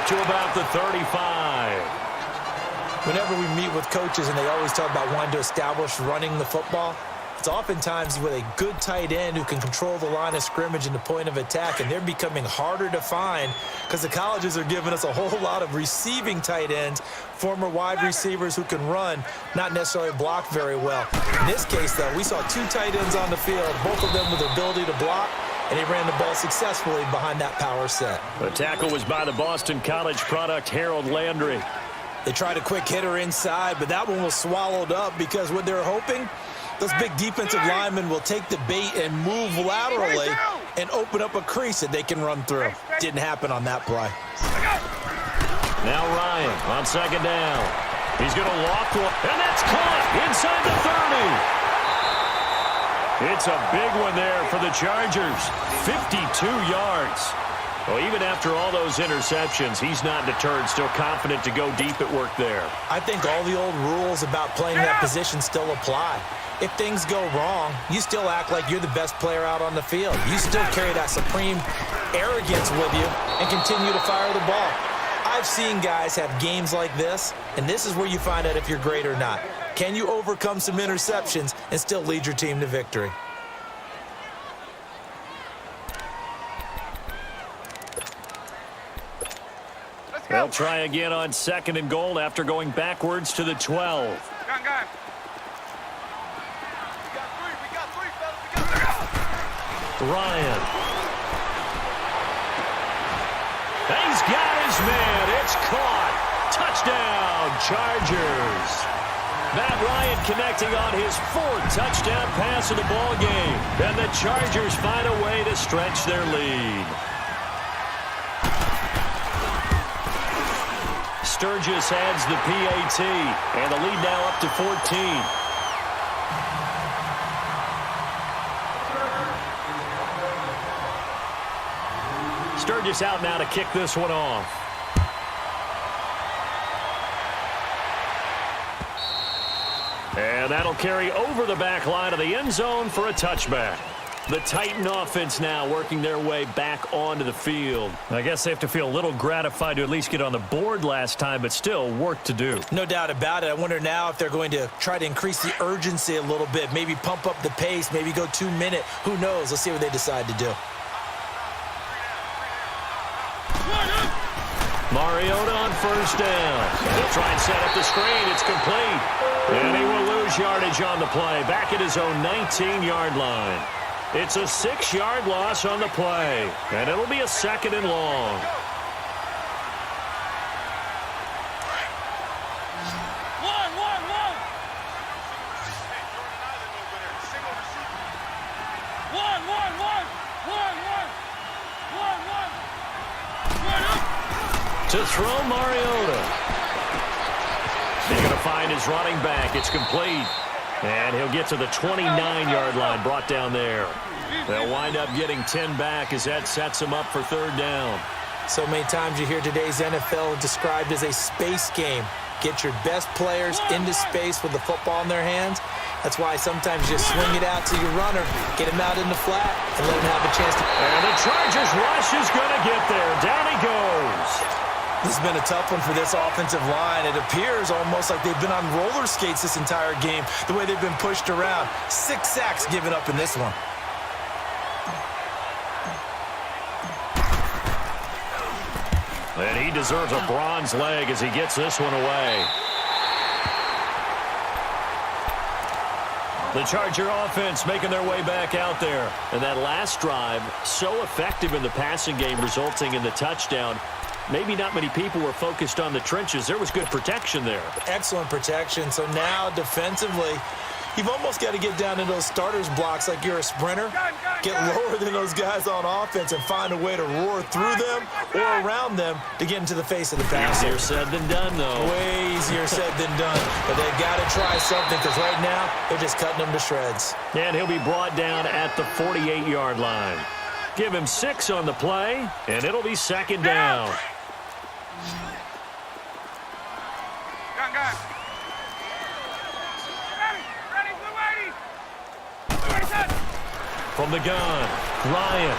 to about the 35. Whenever we meet with coaches and they always talk about wanting to establish running the football, it's oftentimes with a good tight end who can control the line of scrimmage and the point of attack, and they're becoming harder to find because the colleges are giving us a whole lot of receiving tight ends, former wide receivers who can run, not necessarily block very well. In this case, though, we saw two tight ends on the field, both of them with the ability to block, and he ran the ball successfully behind that power set. The tackle was by the Boston College product, Harold Landry. They tried a quick hitter inside, but that one was swallowed up because what they're hoping, those big defensive linemen will take the bait and move laterally and open up a crease that they can run through. Didn't happen on that play. Now Ryan on second down. He's going to loft one, and that's caught inside the 30. It's a big one there for the Chargers. 52 yards. Well, even after all those interceptions, he's not deterred, still confident to go deep at work there. I think all the old rules about playing that position still apply. If things go wrong, you still act like you're the best player out on the field. You still carry that supreme arrogance with you and continue to fire the ball. I've seen guys have games like this, and this is where you find out if you're great or not. Can you overcome some interceptions and still lead your team to victory? They'll try again on second and goal after going backwards to the 12. Ryan. He's got his man. It's caught. Touchdown, Chargers. Matt Ryan connecting on his fourth touchdown pass of the ball game. And the Chargers find a way to stretch their lead. Sturgis adds the PAT, and the lead now up to 14. Sturgis out now to kick this one off. And that'll carry over the back line of the end zone for a touchback. The Titan offense now working their way back onto the field. I guess they have to feel a little gratified to at least get on the board last time, but still work to do. No doubt about it. I wonder now if they're going to try to increase the urgency a little bit, maybe pump up the pace, maybe go 2 minute. Who knows? Let's see what they decide to do. Mariota on first down. They'll try and set up the screen. It's complete. And he will lose yardage on the play. Back at his own 19-yard line. It's a 6-yard loss on the play. And it'll be a second and long. To throw Mariota. They're going to find his running back. It's complete. And he'll get to the 29-yard line, brought down there. They'll wind up getting 10 back as that sets him up for third down. So many times you hear today's NFL described as a space game. Get your best players into space with the football in their hands. That's why sometimes you just swing it out to your runner, get him out in the flat, and let him have a chance to... And the Chargers rush is going to get there. Down he goes. This has been a tough one for this offensive line. It appears almost like they've been on roller skates this entire game, the way they've been pushed around. 6 sacks given up in this one. And he deserves a bronze leg as he gets this one away. The Charger offense making their way back out there. And that last drive, so effective in the passing game, resulting in the touchdown. Maybe not many people were focused on the trenches. There was good protection there. Excellent protection. So now defensively, you've almost got to get down into those starters blocks like you're a sprinter. Get lower than those guys on offense and find a way to roar through them or around them to get into the face of the passer. Easier said than done, though. Way easier said than done. But they've got to try something because right now they're just cutting them to shreds. And he'll be brought down at the 48-yard line. Give him 6 on the play, and it'll be second down. From the gun, Ryan.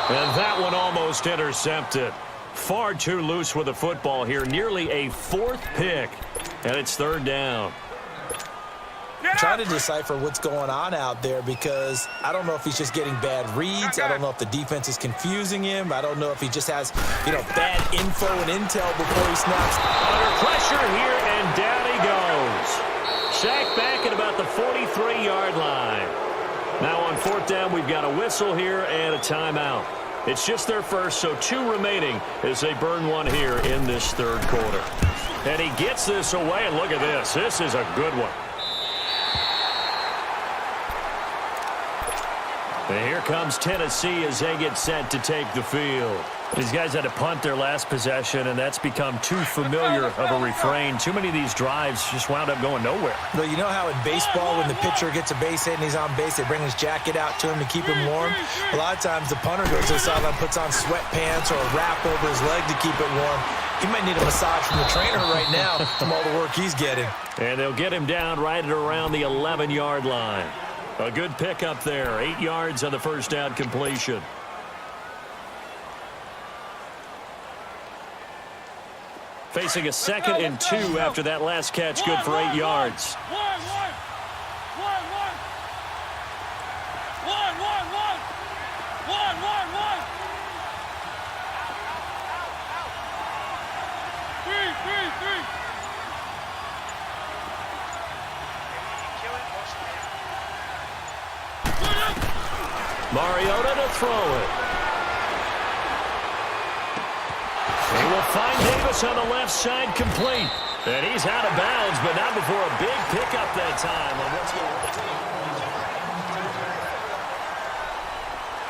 And that one almost intercepted. Far too loose with the football here. Nearly a fourth pick. And it's third down. I'm trying to decipher what's going on out there because I don't know if he's just getting bad reads. I don't know if the defense is confusing him. I don't know if he just has, bad info and intel before he snaps. Under pressure here, and down he goes. Sacked back at about the 43-yard line. Now on fourth down, we've got a whistle here and a timeout. It's just their first, so 2 remaining as they burn one here in this third quarter. And he gets this away, and look at this. This is a good one. And here comes Tennessee as they get set to take the field. These guys had to punt their last possession, and that's become too familiar of a refrain. Too many of these drives just wound up going nowhere. Well, you know how in baseball when the pitcher gets a base hit and he's on base, they bring his jacket out to him to keep him warm? A lot of times the punter goes to the sideline, puts on sweatpants or a wrap over his leg to keep it warm. He might need a massage from the trainer right now from all the work he's getting. And they'll get him down right at around the 11-yard line. A good pick up there. 8 yards on the first down completion. Facing a 2nd and 2 after that last catch. Good for 8 yards. Mariota to throw it. He will find Davis on the left side, complete. And he's out of bounds, but not before a big pickup that time.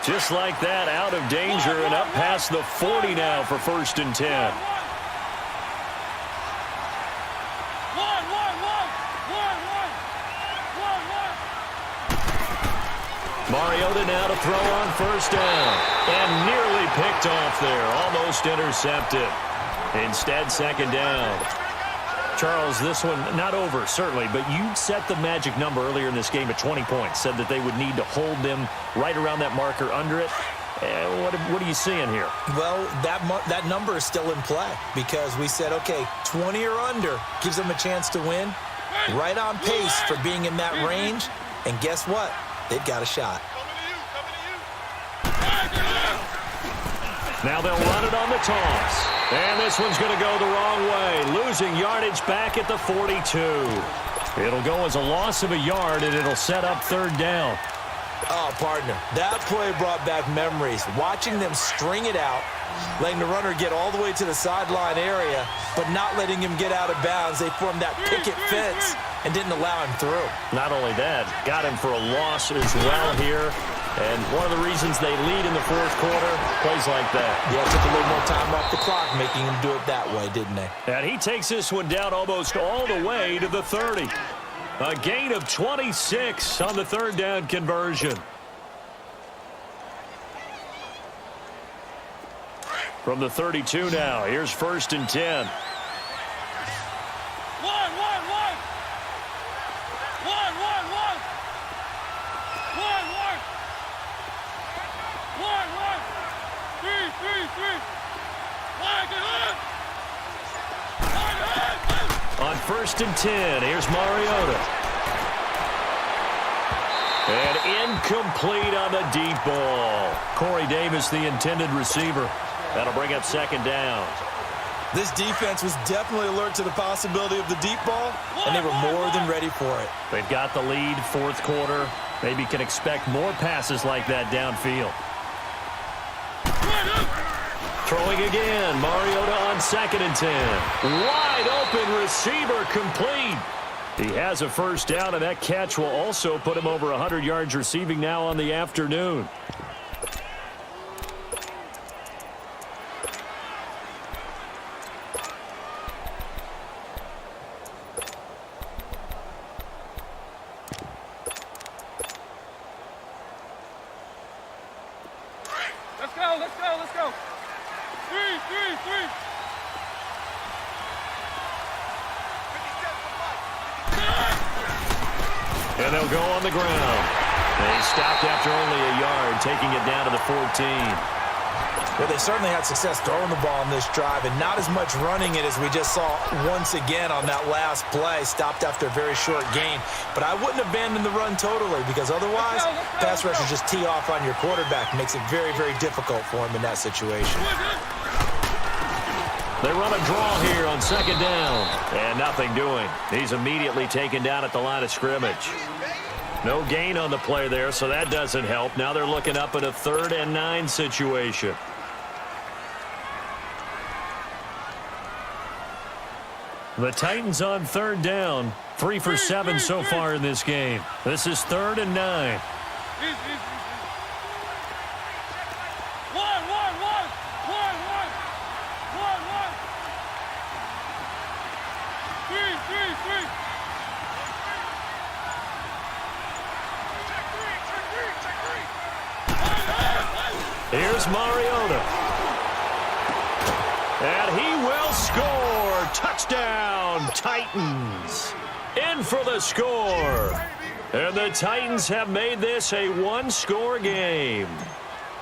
Just like that, out of danger and up past the 40 now for 1st and 10. Mariota now to throw on 1st down. And nearly picked off there. Almost intercepted. Instead, 2nd down. Charles, this one not over, certainly, but you set the magic number earlier in this game at 20 points. Said that they would need to hold them right around that marker under it. What are you seeing here? Well, that number is still in play because we said, okay, 20 or under gives them a chance to win. Right on pace for being in that range. And guess what? They've got a shot. Now they'll run it on the toss. And this one's going to go the wrong way. Losing yardage back at the 42. It'll go as a loss of a yard, and it'll set up 3rd down. Oh, partner, that play brought back memories. Watching them string it out, letting the runner get all the way to the sideline area, but not letting him get out of bounds. They formed that picket fence and didn't allow him through. Not only that, got him for a loss as well here. And one of the reasons they lead in the 4th quarter, plays like that. Yeah, took a little more time off the clock, making him do it that way, didn't they? And he takes this one down almost all the way to the 30. A gain of 26 on the 3rd down conversion. From the 32 now, here's 1st and 10. On 1st and 10, here's Mariota. And incomplete on the deep ball. Corey Davis, the intended receiver. That'll bring up 2nd down. This defense was definitely alert to the possibility of the deep ball, and they were more than ready for it. They've got the lead, 4th quarter. Maybe can expect more passes like that downfield. Throwing again, Mariota on 2nd and 10. Wide open receiver, complete. He has a 1st down, and that catch will also put him over 100 yards receiving now on the afternoon. Let's go. Three. And they'll go on the ground. They stopped after only a yard, taking it down to the 14. Well, they certainly had success throwing the ball on this drive and not as much running it as we just saw once again on that last play. Stopped after a very short gain. But I wouldn't abandon the run totally because otherwise, pass rushers just tee off on your quarterback. Makes it very, very difficult for him in that situation. They run a draw here on second down. And nothing doing. He's immediately taken down at the line of scrimmage. No gain on the play there, so that doesn't help. Now they're looking up at a 3rd and 9 situation. The Titans on 3rd down. 3 for 7 so far in this game. This is 3rd and 9. Here's Mariota. And he will score. Touchdown, Titans. In for the score. And the Titans have made this a 1-score game.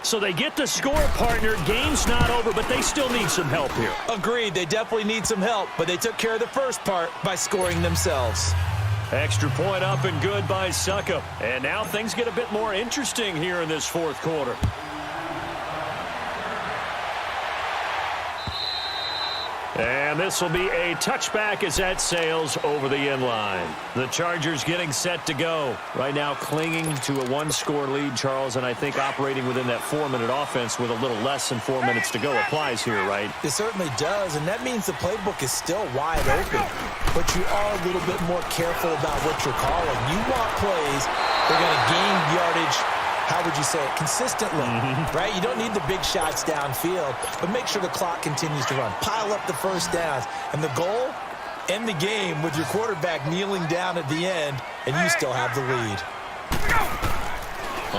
So they get the score, partner. Game's not over, but they still need some help here. Agreed. They definitely need some help, but they took care of the first part by scoring themselves. Extra point up and good by Succop. And now things get a bit more interesting here in this 4th quarter. And this will be a touchback as that sails over the end line. The Chargers getting set to go. Right now clinging to a 1-score lead, Charles, and I think operating within that 4-minute offense with a little less than 4 minutes to go applies here, right? It certainly does, and that means the playbook is still wide open. But you are a little bit more careful about what you're calling. You want plays that are going to gain yardage, how would you say it, consistently, right? You don't need the big shots downfield, but make sure the clock continues to run. Pile up the first downs. And the goal, end the game with your quarterback kneeling down at the end, and you still have the lead.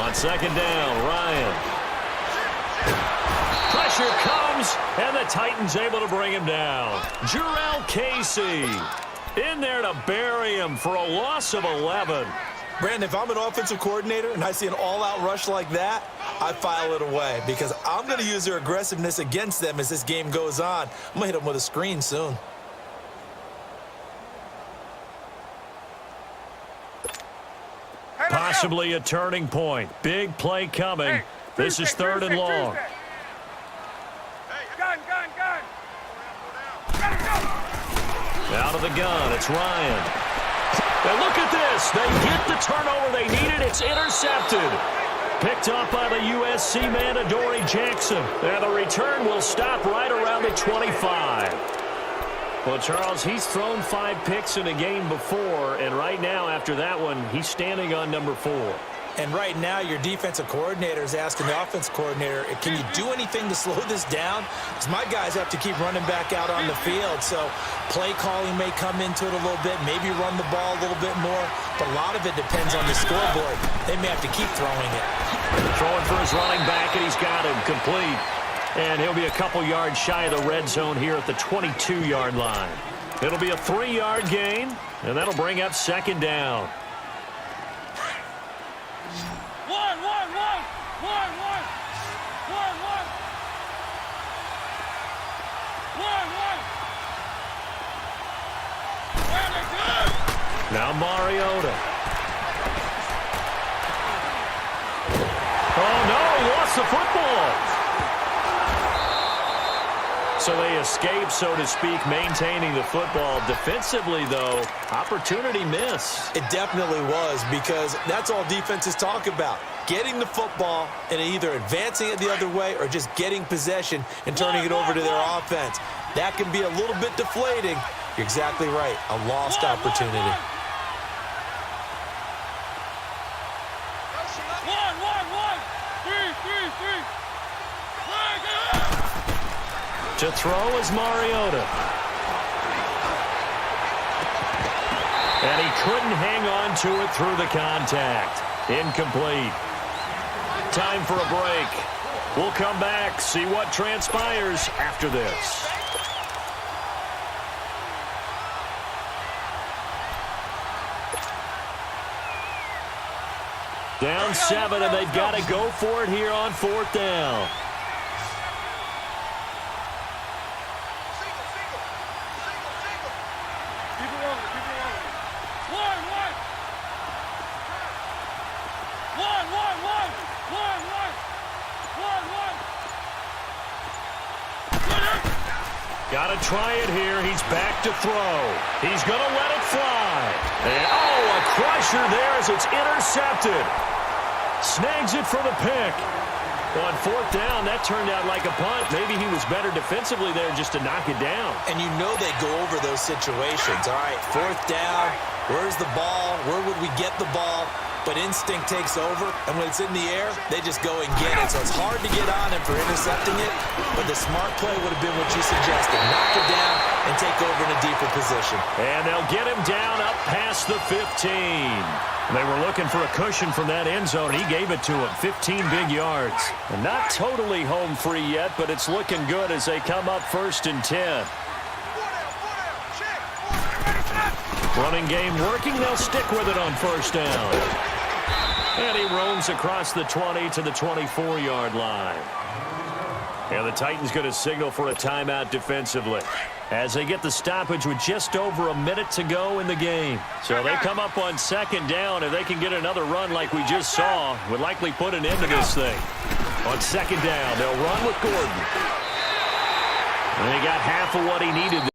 On second down, Ryan. Pressure comes, and the Titans able to bring him down. Jurrell Casey in there to bury him for a loss of 11. Brandon, if I'm an offensive coordinator and I see an all-out rush like that, I file it away because I'm going to use their aggressiveness against them as this game goes on. I'm going to hit them with a screen soon. Possibly a turning point. Big play coming. This is 3rd and long. Out of the gun, it's Ryan. And look at this. They get the turnover they needed. It's intercepted. Picked up by the USC man, Adoree Jackson. And the return will stop right around the 25. Well, Charles, he's thrown 5 picks in a game before, and right now, after that one, he's standing on number 4. And right now, your defensive coordinator is asking the offensive coordinator, can you do anything to slow this down? Because my guys have to keep running back out on the field. So play calling may come into it a little bit, maybe run the ball a little bit more. But a lot of it depends on the scoreboard. They may have to keep throwing it. Throwing for his running back, and he's got him complete. And he'll be a couple yards shy of the red zone here at the 22-yard line. It'll be a 3-yard gain, and that'll bring up second down. Now Mariota. Oh, no, he lost the football. So they escape, so to speak, maintaining the football. Defensively, though, opportunity miss. It definitely was, because that's all defenses talk about. Getting the football and either advancing it the other way or just getting possession and turning it over to their offense. That can be a little bit deflating. You're exactly right. A lost opportunity. To throw is Mariota. And he couldn't hang on to it through the contact. Incomplete. Time for a break. We'll come back, see what transpires after this. Down 7, and they've got to go for it here on 4th down. Got to try it here. He's back to throw. He's going to let it fly. And, a crusher there as it's intercepted. Snags it for the pick. On fourth down, that turned out like a punt. Maybe he was better defensively there just to knock it down. And you know they go over those situations. All right, fourth down, where's the ball? Where would we get the ball? But instinct takes over, and when it's in the air, they just go and get it. So it's hard to get on him for intercepting it, but the smart play would have been what you suggested. Knock it down and take over in a deeper position. And they'll get him down up past the 15. They were looking for a cushion from that end zone. He gave it to him, 15 big yards. And not totally home free yet, but it's looking good as they come up 1st and 10. Running game working. They'll stick with it on 1st down. And he roams across the 20 to the 24-yard line. And the Titans going to signal for a timeout defensively as they get the stoppage with just over a minute to go in the game. So they come up on 2nd down. If they can get another run like we just saw, would likely put an end to this thing. On 2nd down, they'll run with Gordon. And he got half of what he needed